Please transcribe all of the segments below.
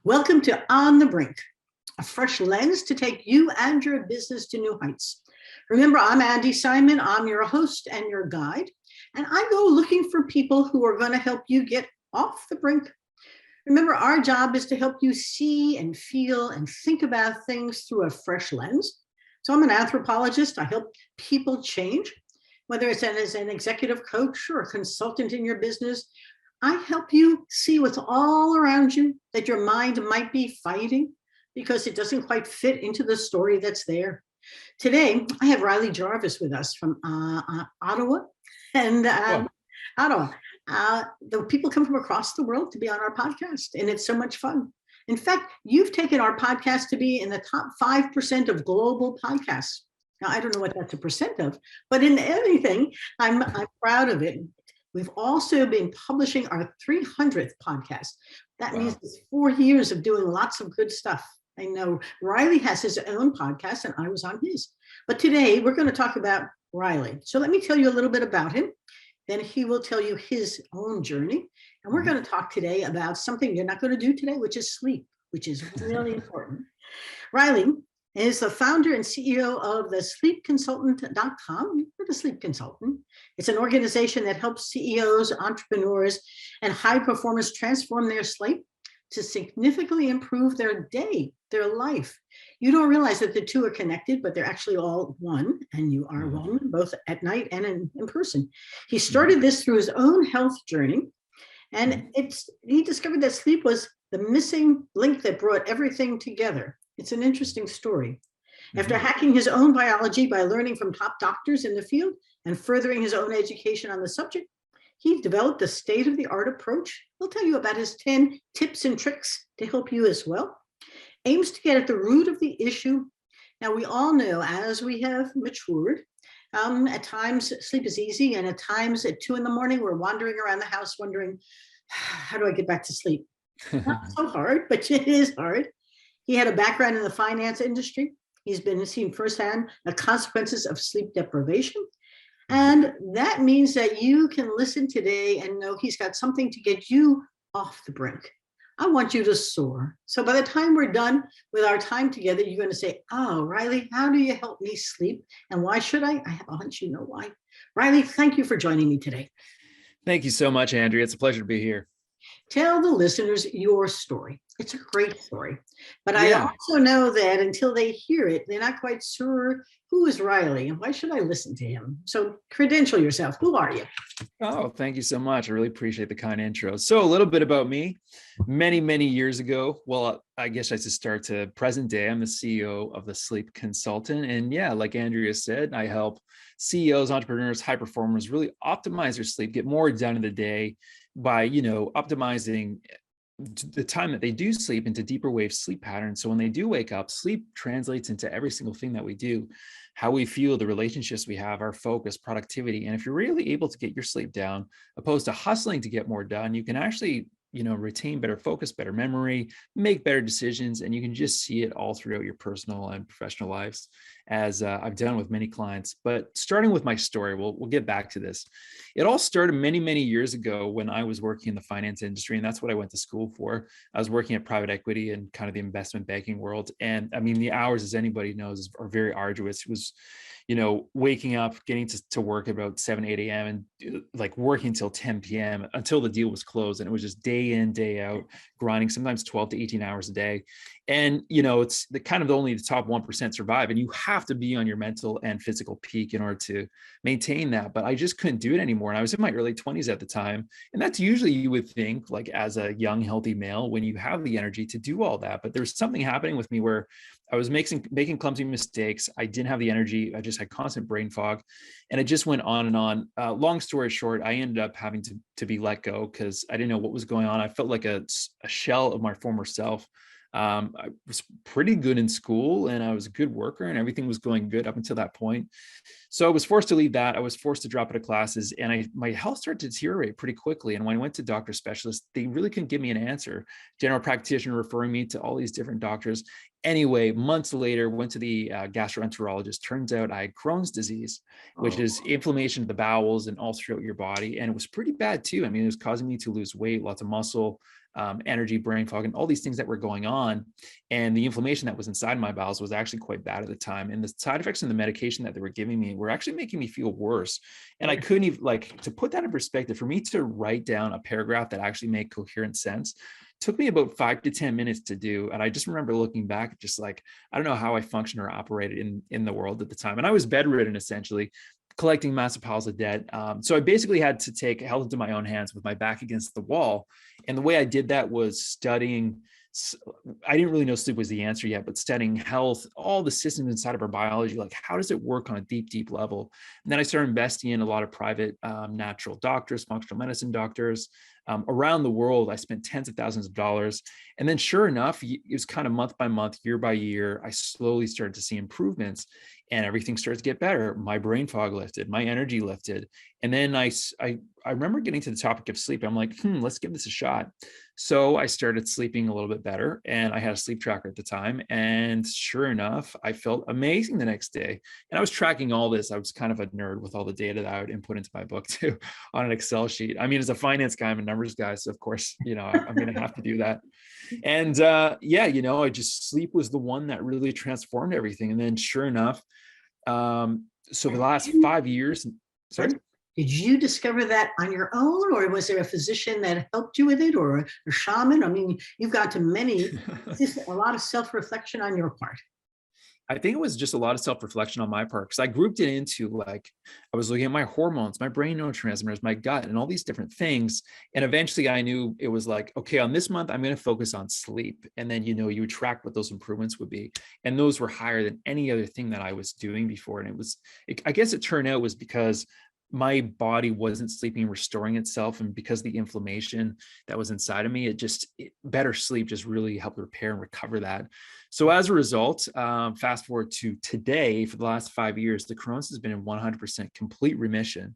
Welcome to On the Brink, a fresh lens to take you and your business to new heights. Remember, I'm Andi Simon. I'm your host and your guide, and I go looking for people who are going to help you get off the brink. Remember, our job is to help you see and feel and think about things through a fresh lens. So I'm an anthropologist. I help people change, whether it's as an executive coach or a consultant in your business. I help you see what's all around you that your mind might be fighting because it doesn't quite fit into the story that's there. Today, I have Riley Jarvis with us from Ottawa. And Ottawa, the people come from across the world to be on our podcast, and it's so much fun. In fact, you've taken our podcast to be in the top 5% of global podcasts. Now, I don't know what that's a percent of, but in anything, I'm proud of it. We've also been publishing our 300th podcast. That means it's 4 years of doing lots of good stuff. I know Riley has his own podcast and I was on his. But today we're going to talk about Riley. So let me tell you a little bit about him. Then he will tell you his own journey. And we're going to talk today about something you're not going to do today, which is sleep, which is really important. Riley is the founder and CEO of the sleepconsultant.com. You're the Sleep Consultant. It's an organization that helps CEOs, entrepreneurs, and high performers transform their sleep to significantly improve their day, their life. You don't realize that the two are connected, but they're actually all one, and you are one, both at night and in person. He started this through his own health journey, and he discovered that sleep was the missing link that brought everything together. It's an interesting story. After hacking his own biology by learning from top doctors in the field and furthering his own education on the subject, he developed a state-of-the-art approach. He'll tell you about his 10 tips and tricks to help you as well. Aims to get at the root of the issue. Now, we all know as we have matured, at times sleep is easy, and at times at 2 a.m, we're wandering around the house wondering, how do I get back to sleep? Not so hard, but it is hard. He had a background in the finance industry. He's been seen firsthand the consequences of sleep deprivation. And that means that you can listen today and know he's got something to get you off the brink. I want you to soar. So by the time we're done with our time together, you're going to say, oh, Riley, how do you help me sleep? And why should I? I'll let you know why. Riley, thank you for joining me today. Thank you so much, Andrea. It's a pleasure to be here. Tell the listeners your story. It's a great story. But I also know that until they hear it, they're not quite sure who is Riley and why should I listen to him? So credential yourself. Who are you? Oh, thank you so much. I really appreciate the kind intro. So a little bit about me. Many, many years ago, well, I guess I should start to present day. I'm the CEO of the Sleep Consultant. And yeah, like Andrea said, I help CEOs, entrepreneurs, high performers really optimize their sleep, get more done in the day by, optimizing the time that they do sleep into deeper wave sleep patterns. So when they do wake up, sleep translates into every single thing that we do, how we feel, the relationships we have, our focus, productivity. And if you're really able to get your sleep down, opposed to hustling to get more done, you can actually retain better focus, better memory, make better decisions, and you can just see it all throughout your personal and professional lives, as I've done with many clients. But starting with my story, we'll get back to this. It all started many, many years ago when I was working in the finance industry, and that's what I went to school for. I was working at private equity and kind of the investment banking world. And I mean, the hours, as anybody knows, are very arduous. It was waking up, getting to work about 7, 8 a.m. and like working till 10 p.m. until the deal was closed. And it was just day in, day out, grinding, sometimes 12 to 18 hours a day. And, it's the kind of only the top 1% survive. And you have to be on your mental and physical peak in order to maintain that. But I just couldn't do it anymore. And I was in my early 20s at the time. And that's usually, you would think, like as a young, healthy male, when you have the energy to do all that. But there's something happening with me where I was making clumsy mistakes. I didn't have the energy. I just had constant brain fog, and it just went on and on. Long story short, I ended up having to be let go because I didn't know what was going on. I felt like a shell of my former self. I was pretty good in school and I was a good worker and everything was going good up until that point. So I was forced to leave that. I was forced to drop out of classes, and my health started to deteriorate pretty quickly. And when I went to doctor specialists, they really couldn't give me an answer. General practitioner referring me to all these different doctors. Anyway, months later, went to the gastroenterologist. Turns out I had Crohn's disease, which is inflammation of the bowels and all throughout your body. And it was pretty bad too. I mean, it was causing me to lose weight, lots of muscle, energy, brain fog, and all these things that were going on. And the inflammation that was inside my bowels was actually quite bad at the time. And the side effects of the medication that they were giving me were actually making me feel worse. And I couldn't even, like, to put that in perspective, for me to write down a paragraph that actually made coherent sense took me about 5 to 10 minutes to do. And I just remember looking back, just like, I don't know how I functioned or operated in the world at the time. And I was bedridden, essentially, collecting massive piles of debt. So I basically had to take health into my own hands with my back against the wall. And the way I did that was studying. I didn't really know sleep was the answer yet, but studying health, all the systems inside of our biology, like how does it work on a deep, deep level? And then I started investing in a lot of private natural doctors, functional medicine doctors around the world. I spent tens of thousands of dollars. And then sure enough, it was kind of month by month, year by year, I slowly started to see improvements and everything started to get better. My brain fog lifted, my energy lifted. And then I remember getting to the topic of sleep. I'm like, let's give this a shot. So I started sleeping a little bit better, and I had a sleep tracker at the time. And sure enough, I felt amazing the next day. And I was tracking all this. I was kind of a nerd with all the data that I would input into my book too on an Excel sheet. I mean, as a finance guy, I'm a numbers guy. So of course, I'm going to have to do that. And I just, sleep was the one that really transformed everything. And then sure enough, so the last 5 years, sorry. Did you discover that on your own, or was there a physician that helped you with it, or a shaman? I mean, you've got to a lot of self-reflection on your part. I think it was just a lot of self-reflection on my part, because I grouped it into, like, I was looking at my hormones, my brain neurotransmitters, my gut, and all these different things. And eventually I knew it was like, okay, on this month, I'm going to focus on sleep. And then, you would track what those improvements would be. And those were higher than any other thing that I was doing before. And I guess it turned out was because my body wasn't sleeping, restoring itself. And because the inflammation that was inside of me, better sleep just really helped repair and recover that. So as a result, fast forward to today, for the last 5 years, the Crohn's has been in 100% complete remission.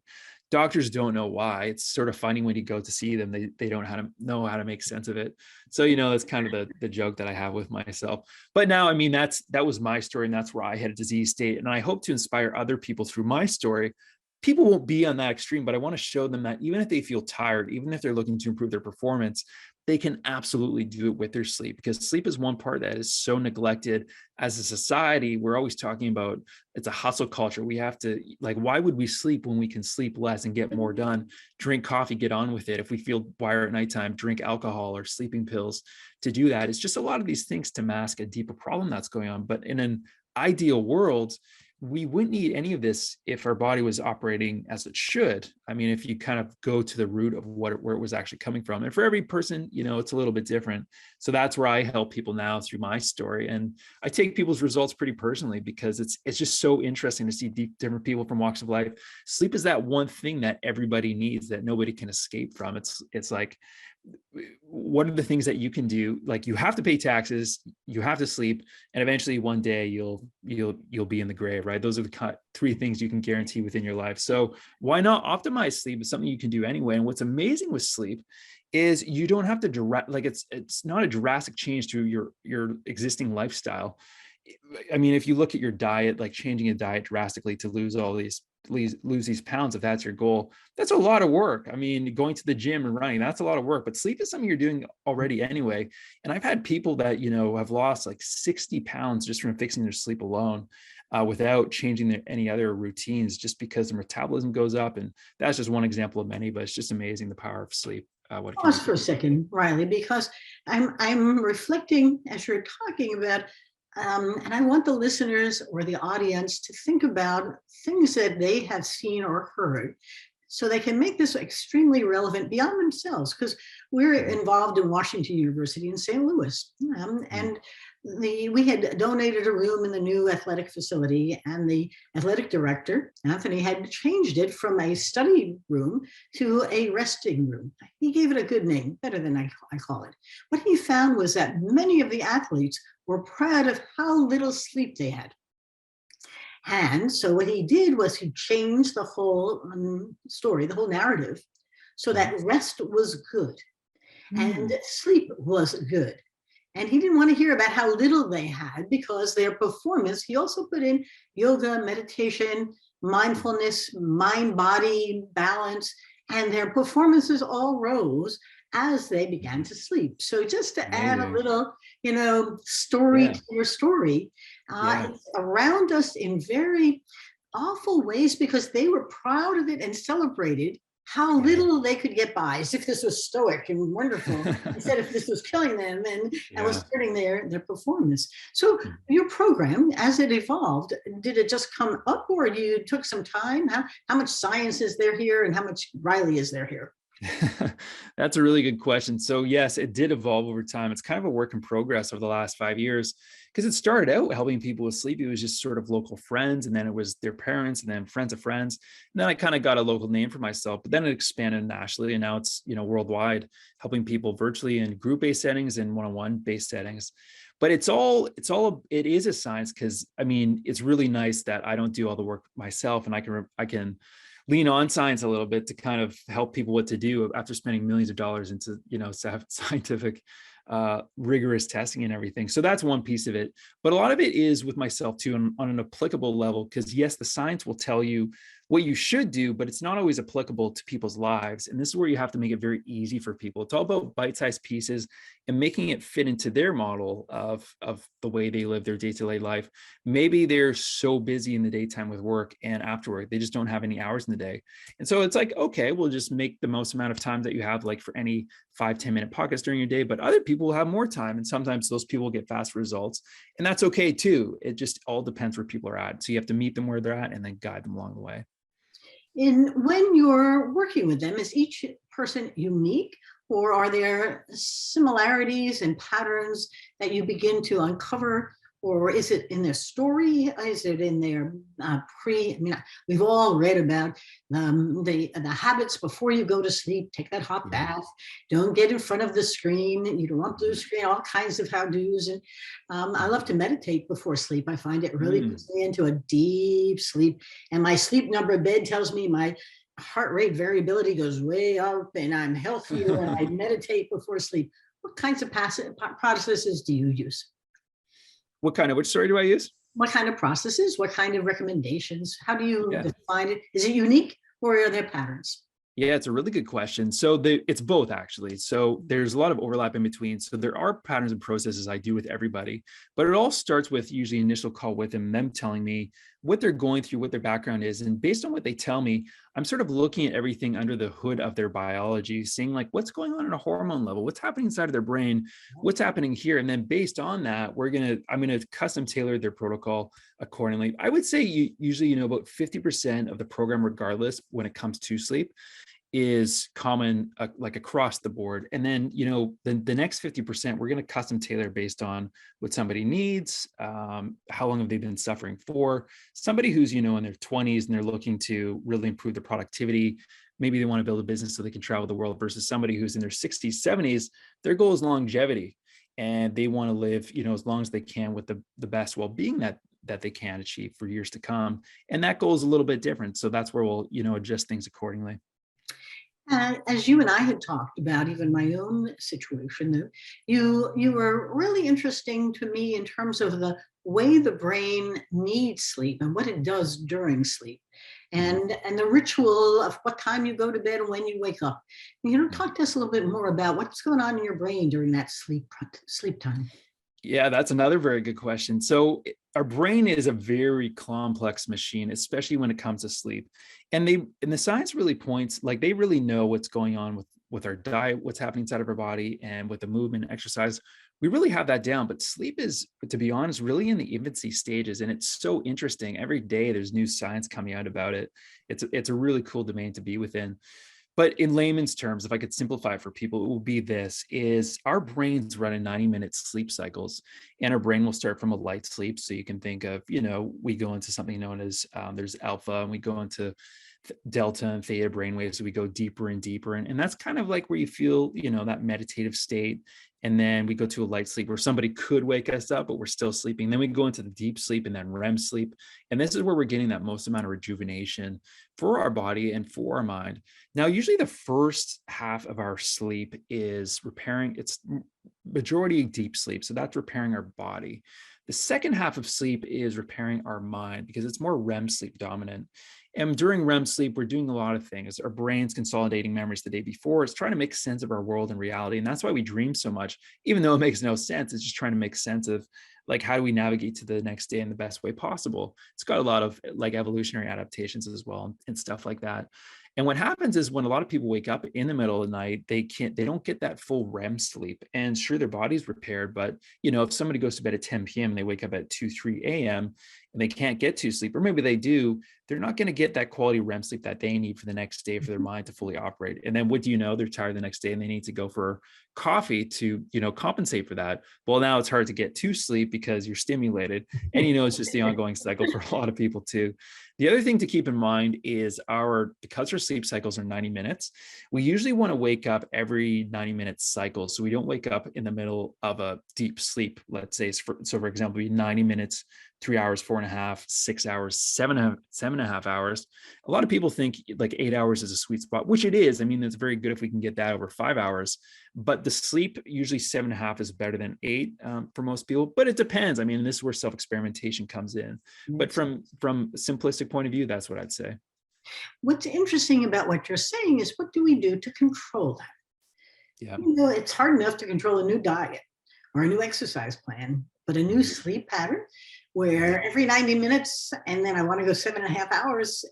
Doctors don't know why. It's sort of funny when you go to see them, they don't know how to make sense of it. So, that's kind of the joke that I have with myself. But now, I mean, that was my story, and that's where I had a disease state. And I hope to inspire other people through my story. People won't be on that extreme, but I want to show them that even if they feel tired, even if they're looking to improve their performance, they can absolutely do it with their sleep, because sleep is one part that is so neglected as a society. We're always talking about, it's a hustle culture. We have to, like, why would we sleep when we can sleep less and get more done? Drink coffee, get on with it. If we feel wired at nighttime, drink alcohol or sleeping pills to do that. It's just a lot of these things to mask a deeper problem that's going on. But in an ideal world, we wouldn't need any of this if our body was operating as it should. I mean, if you kind of go to the root of where it was actually coming from. And for every person, it's a little bit different. So that's where I help people now through my story. And I take people's results pretty personally, because it's just so interesting to see different people from walks of life. Sleep is that one thing that everybody needs, that nobody can escape from. It's like, what are the things that you can do? Like, you have to pay taxes, you have to sleep, and eventually one day you'll be in the grave, right? Those are the 3 things you can guarantee within your life. So why not optimize sleep? It's something you can do anyway. And what's amazing with sleep is you don't have to it's not a drastic change to your existing lifestyle. I mean, if you look at your diet, like changing a diet drastically to lose these pounds, if that's your goal, that's a lot of work. I mean, going to the gym and running, that's a lot of work, but sleep is something you're doing already anyway. And I've had people that, have lost like 60 pounds just from fixing their sleep alone, without changing any other routines, just because the metabolism goes up. And that's just one example of many, but it's just amazing the power of sleep. Pause for a second, Riley, because I'm reflecting as you're talking about, and I want the listeners or the audience to think about things that they have seen or heard, so they can make this extremely relevant beyond themselves, because we're involved in Washington University in St. Louis. And we had donated a room in the new athletic facility, and the athletic director, Anthony, had changed it from a study room to a resting room. He gave it a good name, better than I call it. What he found was that many of the athletes were proud of how little sleep they had. And so what he did was he changed the whole story, the whole narrative, so that rest was good and sleep was good. And he didn't want to hear about how little they had, because their performance, he also put in yoga, meditation, mindfulness, mind-body balance, and their performances all rose as they began to sleep. So just to add a Amazing. little, story Yeah. to your story, Yeah. it's around us in very awful ways because they were proud of it and celebrated how Yeah. little they could get by, as if this was stoic and wonderful, instead of this was killing them and was Yeah. hurting their performance. So your program, as it evolved, did it just come up, or you took some time? How much science is there here, and how much Riley is there here? That's a really good question. So yes, it did evolve over time. It's kind of a work in progress over the last 5 years because it started out helping people with sleep. It was just sort of local friends, and then it was their parents, and then friends of friends. And then I kind of got a local name for myself, but then it expanded nationally, and now it's worldwide, helping people virtually in group-based settings and one-on-one based settings. But it is a science, because I mean, it's really nice that I don't do all the work myself, and I can lean on science a little bit to kind of help people what to do after spending millions of dollars into scientific rigorous testing and everything. So that's one piece of it, but a lot of it is with myself too, on an applicable level, because yes, the science will tell you what you should do, but it's not always applicable to people's lives. And this is where you have to make it very easy for people. It's all about bite-sized pieces and making it fit into their model of the way they live their day-to-day life. Maybe they're so busy in the daytime with work, and after work they just don't have any hours in the day, and so it's like, okay, we'll just make the most amount of time that you have, like for any 5-10 minute pockets during your day. But other people will have more time, and sometimes those people get fast results, and that's okay too. It just all depends where people are at, so you have to meet them where they're at and then guide them along the way. And when you're working with them, is each person unique, or are there similarities and patterns that you begin to uncover? Or is it in their story? Is it in their I mean, we've all read about the habits before you go to sleep. Take that hot Yeah. bath. Don't get in front of the screen. You don't want blue screen. All kinds of how-dos. And I love to meditate before sleep. I find it really puts me into a deep sleep. And my sleep number bed tells me my heart rate variability goes way up, and I'm healthier when I meditate before sleep. What kinds of processes do you use? Which story do I use? What kind of processes? What kind of recommendations? How do you Yeah. define it? Is it unique, or are there patterns? Yeah, it's a really good question. So it's both, actually. So there's a lot of overlap in between. So there are patterns and processes I do with everybody, but it all starts with usually initial call with them telling me what they're going through, what their background is. And based on what they tell me, I'm sort of looking at everything under the hood of their biology, seeing like what's going on at a hormone level, what's happening inside of their brain, what's happening here. And then based on that, I'm going to custom tailor their protocol accordingly. I would say usually, about 50% of the program, regardless, when it comes to sleep, is common, like across the board. And then, the next 50%, we're going to custom tailor based on what somebody needs, how long have they been suffering for. Somebody who's, in their 20s and they're looking to really improve their productivity, maybe they want to build a business so they can travel the world, versus somebody who's in their 60s, 70s, their goal is longevity. And they want to live, as long as they can with the best well-being that they can achieve for years to come. And that goal is a little bit different. So that's where we'll, adjust things accordingly. As you and I had talked about, even my own situation, though, you were really interesting to me in terms of the way the brain needs sleep and what it does during sleep, and the ritual of what time you go to bed and when you wake up. Talk to us a little bit more about what's going on in your brain during that sleep time. Yeah, that's another very good question. So our brain is a very complex machine, especially when it comes to sleep. And the science really points, like they really know what's going on with our diet, what's happening inside of our body, and with the movement and exercise. We really have that down. But sleep is, to be honest, really in the infancy stages. And it's so interesting. Every day there's new science coming out about it. It's a really cool domain to be within. But in layman's terms, if I could simplify it for people, it would be this: is our brains run in 90-minute sleep cycles, and our brain will start from a light sleep. So you can think of, we go into something known as, there's alpha, and we go into delta and theta brainwaves. So we go deeper and deeper. And that's kind of like where you feel, that meditative state. And then we go to a light sleep where somebody could wake us up, but we're still sleeping. Then we go into the deep sleep and then REM sleep. And this is where we're getting that most amount of rejuvenation for our body and for our mind. Now, usually the first half of our sleep is repairing. It's majority deep sleep. So that's repairing our body. The second half of sleep is repairing our mind, because it's more REM sleep dominant. And during REM sleep, we're doing a lot of things. Our brain's consolidating memories the day before. It's trying to make sense of our world and reality. And that's why we dream so much, even though it makes no sense. It's just trying to make sense of like, how do we navigate to the next day in the best way possible? It's got a lot of like evolutionary adaptations as well and stuff like that. And what happens is when a lot of people wake up in the middle of the night, they don't get that full REM sleep. And sure, their body's repaired, but if somebody goes to bed at 10 p.m. and they wake up at 2, 3 a.m. and they can't get to sleep, or maybe they do, they're not going to get that quality REM sleep that they need for the next day for their mind to fully operate. And then what do you know? They're tired the next day and they need to go for coffee to, compensate for that. Well, now it's hard to get to sleep because you're stimulated. And, it's just the ongoing cycle for a lot of people too. The other thing to keep in mind is because our sleep cycles are 90 minutes, we usually want to wake up every 90-minute cycle. So we don't wake up in the middle of a deep sleep. Let's say, for example, 90 minutes, 3 hours, 4.5, 6 hours, 7.5 hours. A lot of people think like 8 hours is a sweet spot, which it is. I mean, it's very good if we can get that over 5 hours, but the sleep usually 7.5 is better than 8 for most people, but it depends. I mean, this is where self-experimentation comes in. But from a simplistic point of view, that's what I'd say. What's interesting about what you're saying is, what do we do to control that? Yeah. It's hard enough to control a new diet or a new exercise plan, but a new sleep pattern where every 90 minutes and then I want to go 7.5 hours,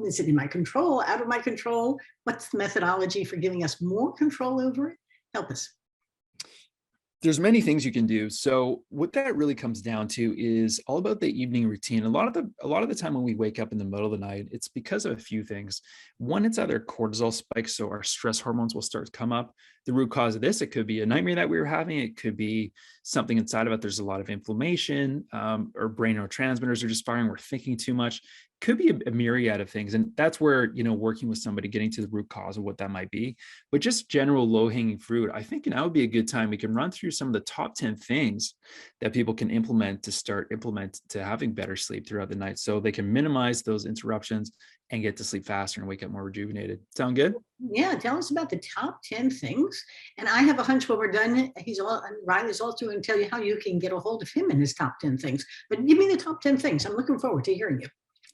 is it in my control, out of my control? What's the methodology for giving us more control over it? Help us. There's many things you can do. So what that really comes down to is all about the evening routine. A lot of the time when we wake up in the middle of the night, it's because of a few things. One, it's either cortisol spikes, so our stress hormones will start to come up. The root cause of this, it could be a nightmare that we were having. It could be something inside of it. There's a lot of inflammation, or brain neurotransmitters are just firing. We're thinking too much. Could be a myriad of things. And that's where, working with somebody, getting to the root cause of what that might be. But just general low-hanging fruit, I think now would be a good time. We can run through some of the top 10 things that people can implement to having better sleep throughout the night, so they can minimize those interruptions and get to sleep faster and wake up more rejuvenated. Sound good? Yeah, tell us about the top 10 things. And I have a hunch when we're done, Riley's also going to tell you how you can get a hold of him in his top 10 things. But give me the top 10 things. I'm looking forward to hearing you.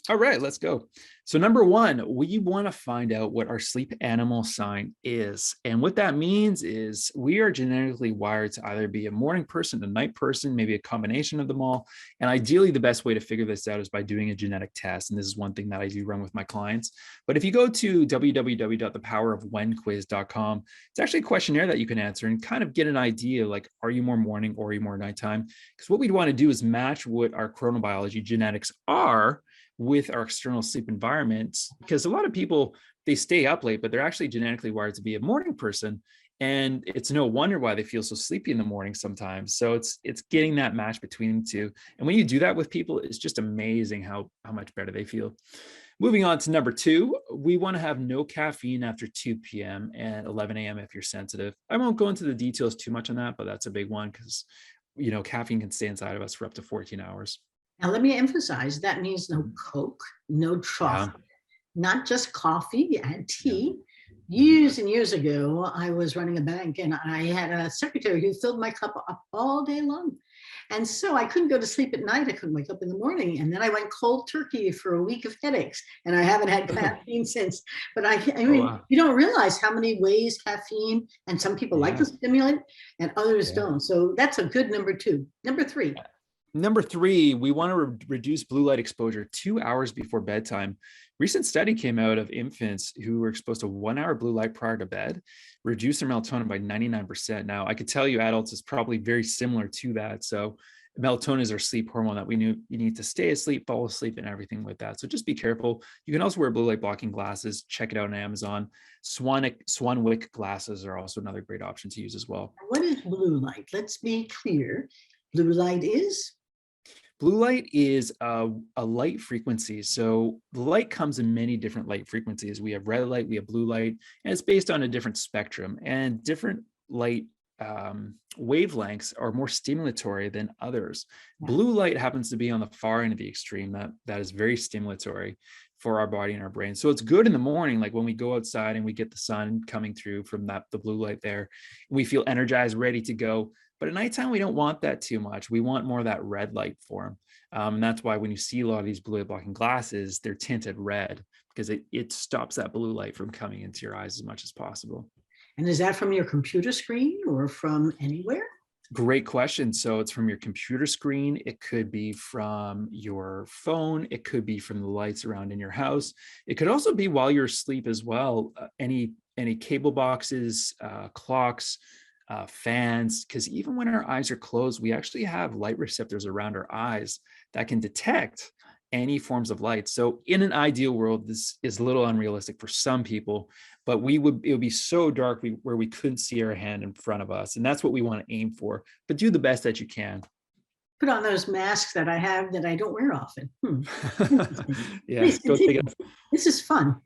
All right, let's go. So number one, we want to find out what our sleep animal sign is. And what that means is we are genetically wired to either be a morning person, a night person, maybe a combination of them all. And ideally, the best way to figure this out is by doing a genetic test. And this is one thing that I do run with my clients. But if you go to www.thepowerofwhenquiz.com, it's actually a questionnaire that you can answer and kind of get an idea, like, are you more morning or are you more nighttime? Because what we'd want to do is match what our chronobiology genetics are with our external sleep environments, because a lot of people, they stay up late, but they're actually genetically wired to be a morning person. And it's no wonder why they feel so sleepy in the morning sometimes. So it's getting that match between the two. And when you do that with people, it's just amazing how much better they feel. Moving on to number two, we want to have no caffeine after 2 p.m. and 11 a.m. if you're sensitive. I won't go into the details too much on that, but that's a big one because, caffeine can stay inside of us for up to 14 hours. Now, let me emphasize that means no Coke, no chocolate, not just coffee and tea. Years and years ago, I was running a bank and I had a secretary who filled my cup up all day long. And so I couldn't go to sleep at night. I couldn't wake up in the morning. And then I went cold turkey for a week of headaches. And I haven't had caffeine since. But I mean, wow. You don't realize how many ways caffeine, and some people like to stimulate and others don't. So that's a good number two. Number three. Number three, we want to reduce blue light exposure 2 hours before bedtime. Recent study came out of infants who were exposed to 1 hour blue light prior to bed, reduced their melatonin by 99%. Now, I could tell you adults is probably very similar to that. So melatonin is our sleep hormone that you need to stay asleep, fall asleep, and everything with that. So just be careful. You can also wear blue light blocking glasses. Check it out on Amazon. Swanwick glasses are also another great option to use as well. What is blue light? Let's be clear. Blue light is? Blue light is a light frequency. So the light comes in many different light frequencies. We have red light, we have blue light, and it's based on a different spectrum. And different light wavelengths are more stimulatory than others. Blue light happens to be on the far end of the extreme. That is very stimulatory for our body and our brain. So it's good in the morning, like when we go outside and we get the sun coming through from the blue light there, we feel energized, ready to go. But at nighttime, we don't want that too much. We want more of that red light form. And that's why when you see a lot of these blue light blocking glasses, they're tinted red because it stops that blue light from coming into your eyes as much as possible. And is that from your computer screen or from anywhere? Great question. So it's from your computer screen. It could be from your phone. It could be from the lights around in your house. It could also be while you're asleep as well. Any cable boxes, clocks, fans, because even when our eyes are closed, we actually have light receptors around our eyes that can detect any forms of light. So in an ideal world, this is a little unrealistic for some people, but it would be so dark where we couldn't see our hand in front of us. And that's what we want to aim for, but do the best that you can. Put on those masks that I have that I don't wear often. Yeah, Please go take continue. it. This is fun.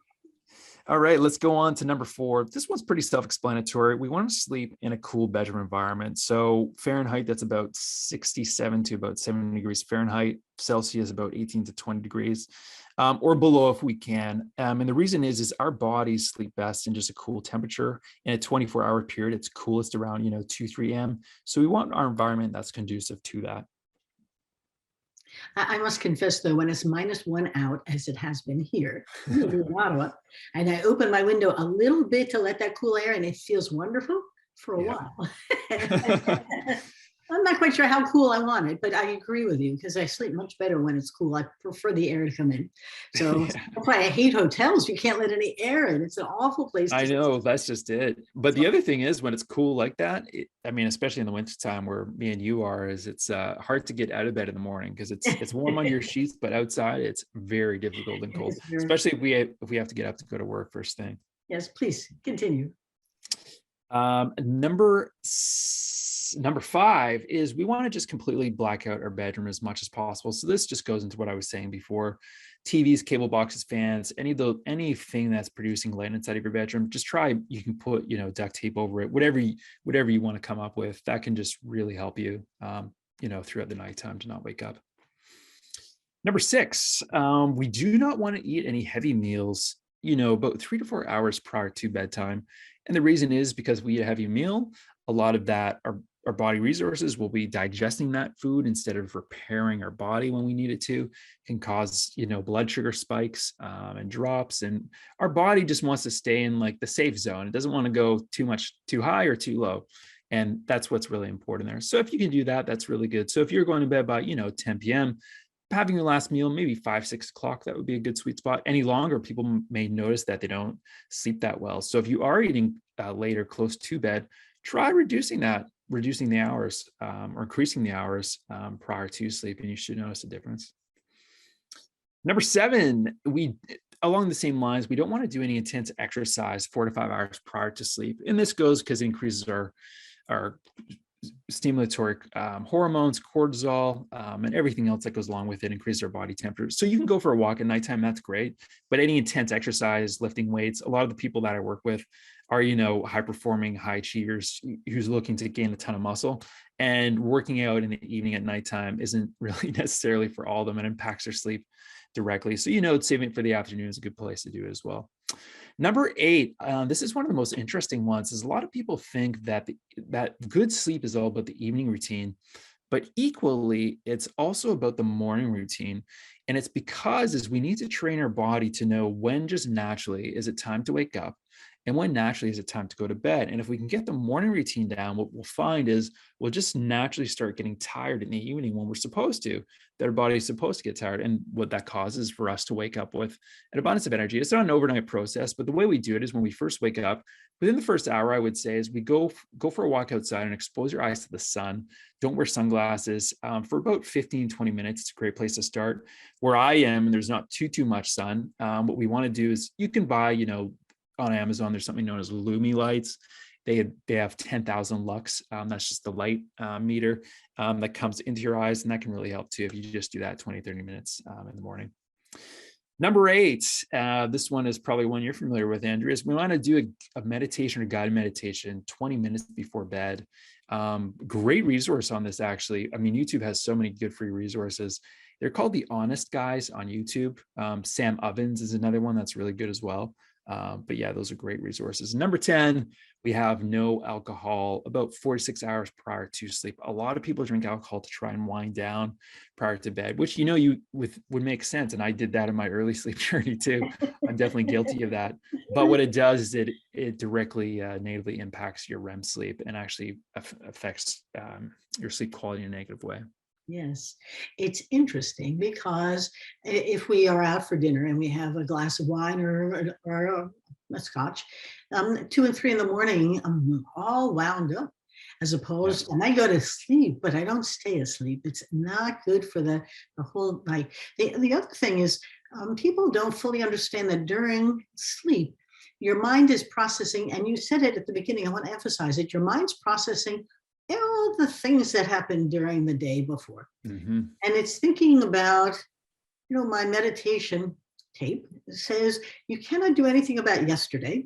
All right, let's go on to number 4. This one's pretty self-explanatory. We want to sleep in a cool bedroom environment. So Fahrenheit, that's about 67 to about 70 degrees Fahrenheit. Celsius, about 18 to 20 degrees, or below if we can. And the reason is our bodies sleep best in just a cool temperature. In a 24-hour period, it's coolest around 2-3 a.m. So we want our environment that's conducive to that. I must confess, though, when it's -1 out, as it has been here in Ottawa, and I open my window a little bit to let that cool air, and it feels wonderful for a while. I'm not quite sure how cool I want it, but I agree with you because I sleep much better when it's cool. I prefer the air to come in. So that's why I hate hotels. You can't let any air in. It's an awful place to I know, that's just it. But the other thing is when it's cool like that, especially in the wintertime where me and you are, is it's hard to get out of bed in the morning because it's warm on your sheets, but outside it's very difficult and cold, especially if we have to get up to go to work first thing. Yes, please continue. Number 5 is we want to just completely black out our bedroom as much as possible. So this just goes into what I was saying before. TVs, cable boxes, fans, anything that's producing light inside of your bedroom, just try, you can put, duct tape over it, whatever you want to come up with. That can just really help you, throughout the nighttime to not wake up. Number 6, we do not want to eat any heavy meals, about 3 to 4 hours prior to bedtime. And the reason is because we eat a heavy meal, a lot of that, our body resources will be digesting that food instead of repairing our body when we need it to. It can cause, blood sugar spikes and drops. And our body just wants to stay in like the safe zone. It doesn't want to go too high or too low. And that's what's really important there. So if you can do that, that's really good. So if you're going to bed by, 10 p.m., having your last meal, maybe 5-6 o'clock, that would be a good sweet spot. Any longer, people may notice that they don't sleep that well. So if you are eating later, close to bed, try reducing the hours or increasing the hours prior to sleep, and you should notice a difference. Number 7, along the same lines, we don't want to do any intense exercise 4 to 5 hours prior to sleep. And this goes because it increases our stimulatory hormones, cortisol, and everything else that goes along with it, increases our body temperature. So you can go for a walk at nighttime, that's great. But any intense exercise, lifting weights, a lot of the people that I work with are, high performing, high achievers who's looking to gain a ton of muscle, and working out in the evening at nighttime isn't really necessarily for all of them and impacts their sleep directly. So, saving it for the afternoon is a good place to do it as well. Number 8, this is one of the most interesting ones, is a lot of people think that that good sleep is all about the evening routine, but equally, it's also about the morning routine. And it's because we need to train our body to know when just naturally is it time to wake up and when naturally is it time to go to bed. And if we can get the morning routine down, what we'll find is we'll just naturally start getting tired in the evening when we're supposed to, that our body is supposed to get tired. And what that causes for us to wake up with an abundance of energy. It's not an overnight process, but the way we do it is when we first wake up, within the first hour, I would say, is we go for a walk outside and expose your eyes to the sun. Don't wear sunglasses for about 15-20 minutes. It's a great place to start. Where I am, and there's not too much sun, what we want to do is you can buy, on Amazon, there's something known as Lumi lights. They have 10,000 lux. That's just the light meter that comes into your eyes, and that can really help too if you just do that 20-30 minutes in the morning. Number 8, this one is probably one you're familiar with, Andrew, is we want to do a meditation or guided meditation 20 minutes before bed. Great resource on this, actually. I mean, YouTube has so many good free resources. They're called the Honest Guys on YouTube. Sam Ovens is another one that's really good as well. But yeah, those are great resources. Number 10, we have no alcohol about 4 to 6 hours prior to sleep. A lot of people drink alcohol to try and wind down prior to bed, which would make sense. And I did that in my early sleep journey too. I'm definitely guilty of that. But what it does is it directly negatively impacts your REM sleep and actually affects your sleep quality in a negative way. Yes, it's interesting because if we are out for dinner and we have a glass of wine or a scotch, 2 and 3 in the morning, I'm all wound up, as opposed, and I go to sleep, but I don't stay asleep. It's not good for the whole night. The other thing is, people don't fully understand that during sleep, your mind is processing, and you said it at the beginning, I want to emphasize it, your mind's processing all the things that happened during the day before. Mm-hmm. And it's thinking about, my meditation tape says you cannot do anything about yesterday.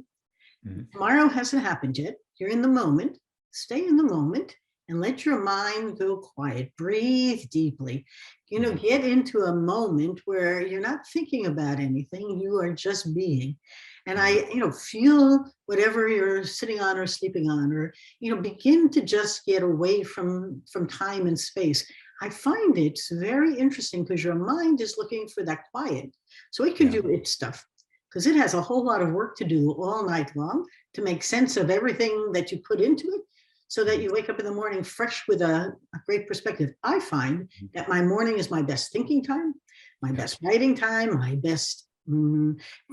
Mm-hmm. Tomorrow hasn't happened yet. You're in the moment. Stay in the moment and let your mind go quiet. Breathe deeply. Get into a moment where you're not thinking about anything. You are just being. And feel whatever you're sitting on or sleeping on, or, begin to just get away from time and space. I find it's very interesting because your mind is looking for that quiet so it can do its stuff, because it has a whole lot of work to do all night long to make sense of everything that you put into it, so that you wake up in the morning fresh with a great perspective. I find that my morning is my best thinking time, my best writing time, my best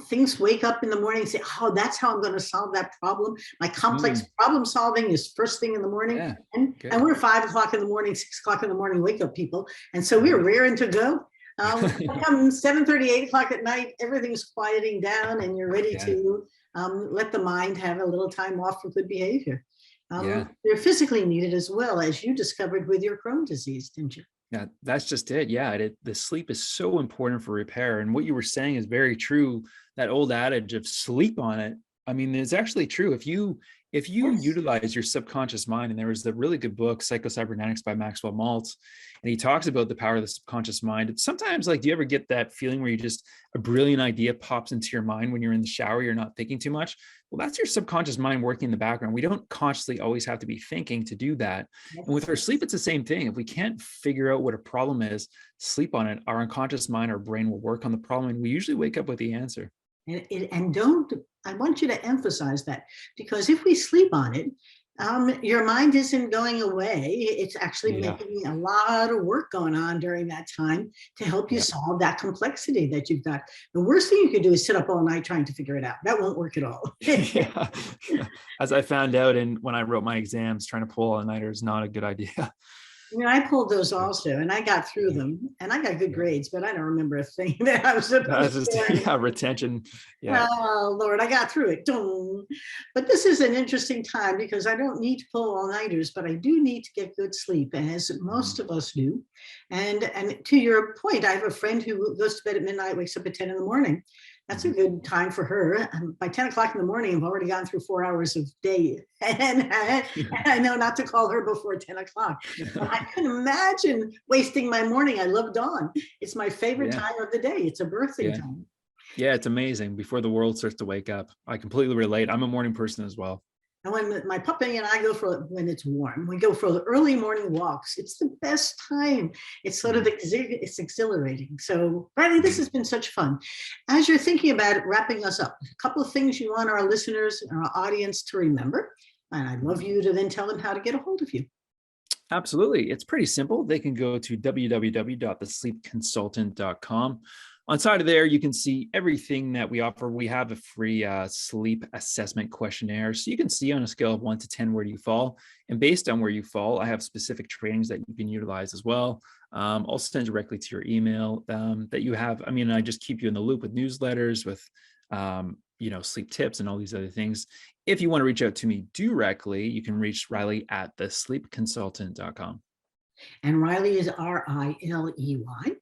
things. Wake up in the morning and say, oh, that's how I'm going to solve that problem. My complex problem solving is first thing in the morning. And we're 5 o'clock in the morning, 6 o'clock in the morning wake up people. And so we're raring to go. Come 7:30, 8 o'clock at night, everything's quieting down and you're ready to let the mind have a little time off for good behavior. They're physically needed as well, as you discovered with your Crohn's disease, didn't you? Yeah, that's just it. Yeah, the sleep is so important for repair. And what you were saying is very true. That old adage of sleep on it, I mean, it's actually true. If you utilize your subconscious mind, and there was the really good book, Psycho-Cybernetics by Maxwell Maltz, and he talks about the power of the subconscious mind. It's sometimes like, do you ever get that feeling where a brilliant idea pops into your mind when you're in the shower, you're not thinking too much? Well, that's your subconscious mind working in the background. We don't consciously always have to be thinking to do that. And with our sleep, it's the same thing. If we can't figure out what a problem is, sleep on it, our unconscious mind, our brain will work on the problem, and we usually wake up with the answer. I want you to emphasize that, because if we sleep on it, your mind isn't going away. It's actually making a lot of work going on during that time to help you solve that complexity that you've got. The worst thing you could do is sit up all night trying to figure it out. That won't work at all. As I found out when I wrote my exams, trying to pull all-nighter is not a good idea. I pulled those also, and I got through them, and I got good grades, but I don't remember a thing that I was supposed to. Retention. Oh, Lord, I got through it. But this is an interesting time because I don't need to pull all-nighters, but I do need to get good sleep, as most of us do. And to your point, I have a friend who goes to bed at midnight, wakes up at 10 in the morning. That's a good time for her. By 10 o'clock in the morning, I've already gone through 4 hours of day. And I know not to call her before 10 o'clock. But I couldn't imagine wasting my morning. I love dawn. It's my favorite time of the day. It's a birthing time. Yeah, it's amazing. Before the world starts to wake up. I completely relate. I'm a morning person as well. And when my puppy and I when it's warm, we go for the early morning walks. It's the best time. It's sort of it's exhilarating. So, Riley, this has been such fun. As you're thinking about wrapping us up, a couple of things you want our listeners and our audience to remember. And I'd love you to then tell them how to get a hold of you. Absolutely. It's pretty simple. They can go to www.thesleepconsultant.com. On side of there, you can see everything that we offer. We have a free sleep assessment questionnaire. So you can see on a scale of 1 to 10, where do you fall? And based on where you fall, I have specific trainings that you can utilize as well. I'll send directly to your email that you have. I mean, I just keep you in the loop with newsletters, with sleep tips and all these other things. If you want to reach out to me directly, you can reach Riley at thesleepconsultant.com. And Riley is Riley.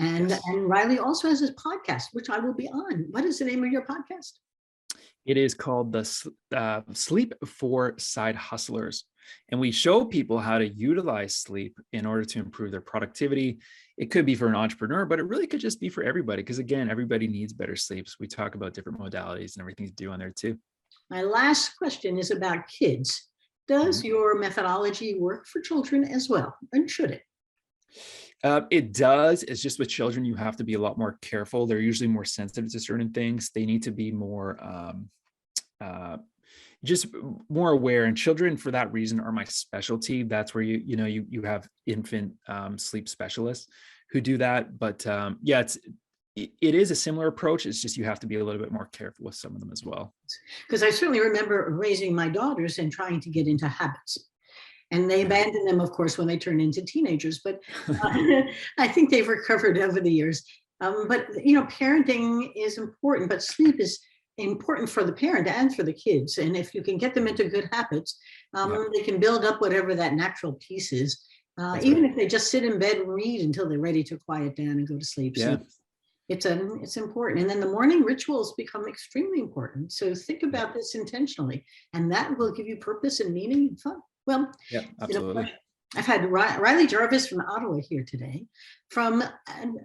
And Riley also has his podcast, which I will be on. What is the name of your podcast? It is called the Sleep for Side Hustlers. And we show people how to utilize sleep in order to improve their productivity. It could be for an entrepreneur, but it really could just be for everybody. Because again, everybody needs better sleep. So we talk about different modalities and everything to do on there too. My last question is about kids. Does your methodology work for children as well? And should it? It does. It's just with children, you have to be a lot more careful. They're usually more sensitive to certain things. They need to be more just more aware. And children, for that reason, are my specialty. That's where you have infant sleep specialists who do that. But yeah, it is a similar approach. It's just you have to be a little bit more careful with some of them as well. Because I certainly remember raising my daughters and trying to get into habits. And they abandoned them, of course, when they turned into teenagers. But I think they've recovered over the years. But, parenting is important, but sleep is important for the parent and for the kids. And if you can get them into good habits, they can build up whatever that natural piece is, even if they just sit in bed and read until they're ready to quiet down and go to sleep. Yeah. So it's important. And then the morning rituals become extremely important. So think about this intentionally, and that will give you purpose and meaning and fun. Well, yeah, absolutely. I've had Riley Jarvis from Ottawa here today from a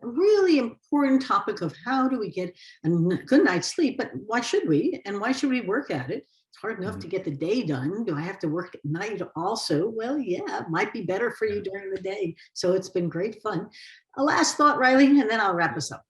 really important topic of how do we get a good night's sleep, but why should we? And why should we work at it? It's hard enough to get the day done. Do I have to work at night also? Well, yeah, it might be better for you during the day. So it's been great fun. A last thought, Riley, and then I'll wrap us up.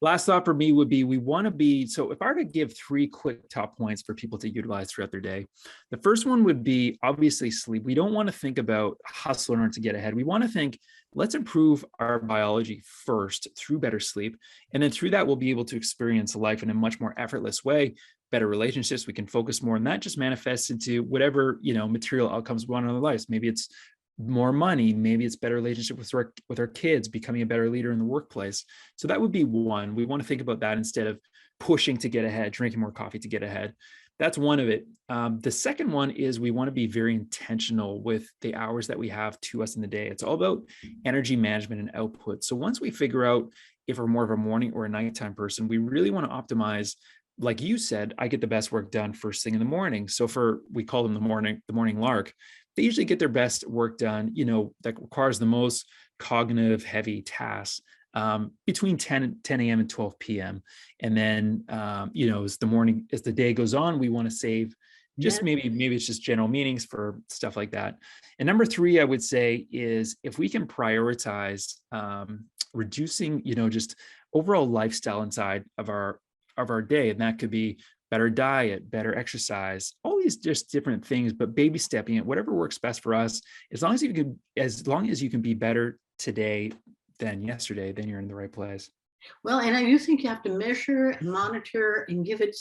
Last thought for me would be, so if I were to give 3 quick top points for people to utilize throughout their day, the first one would be obviously sleep. We don't want to think about hustle in order to get ahead. We want to think, let's improve our biology first through better sleep. And then through that, we'll be able to experience life in a much more effortless way, better relationships. We can focus more, and that just manifests into whatever, material outcomes we want in our lives. Maybe it's more money, maybe it's better relationship with our kids, becoming a better leader in the workplace. So that would be one. We want to think about that instead of pushing to get ahead, drinking more coffee to get ahead. That's one of it. The second one is we want to be very intentional with the hours that we have to us in the day. It's all about energy management and output. So once we figure out if we're more of a morning or a nighttime person, we really want to optimize. Like you said, I get the best work done first thing in the morning. So we call them the morning lark. They usually get their best work done, that requires the most cognitive heavy tasks between 10 a.m. and 12 p.m. And then, as the day goes on, we want to save just maybe it's just general meetings for stuff like that. And number 3, I would say, is if we can prioritize reducing, just overall lifestyle inside of our day. And that could be better diet, better exercise, all these just different things, but baby stepping it, whatever works best for us, as long as you can be better today than yesterday, then you're in the right place. Well, and I do think you have to measure and monitor and give it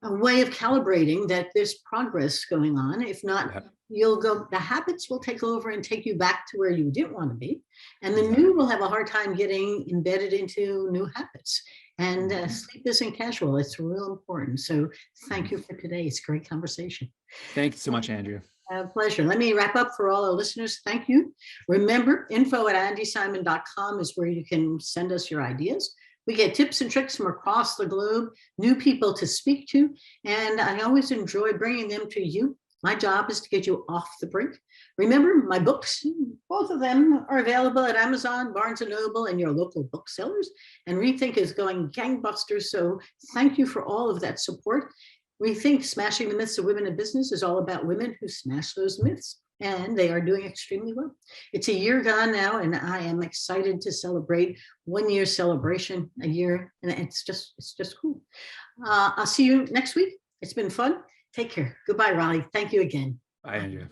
a way of calibrating that there's progress going on. If not, the habits will take over and take you back to where you didn't want to be. And the new will have a hard time getting embedded into new habits. And sleep isn't casual. It's real important. So thank you for today. It's a great conversation. Thank you so much, Andrew. A pleasure. Let me wrap up for all our listeners. Thank you. Remember, info@andisimon.com is where you can send us your ideas. We get tips and tricks from across the globe, new people to speak to, and I always enjoy bringing them to you. My job is to get you off the brink. Remember, my books, both of them are available at Amazon, Barnes & Noble, and your local booksellers. And Rethink is going gangbusters, so thank you for all of that support. Rethink, Smashing the Myths of Women in Business, is all about women who smash those myths, and they are doing extremely well. It's a year gone now, and I am excited to celebrate 1 year celebration, a year, and it's just cool. I'll see you next week. It's been fun. Take care. Goodbye, Riley. Thank you again. Bye, Andrew.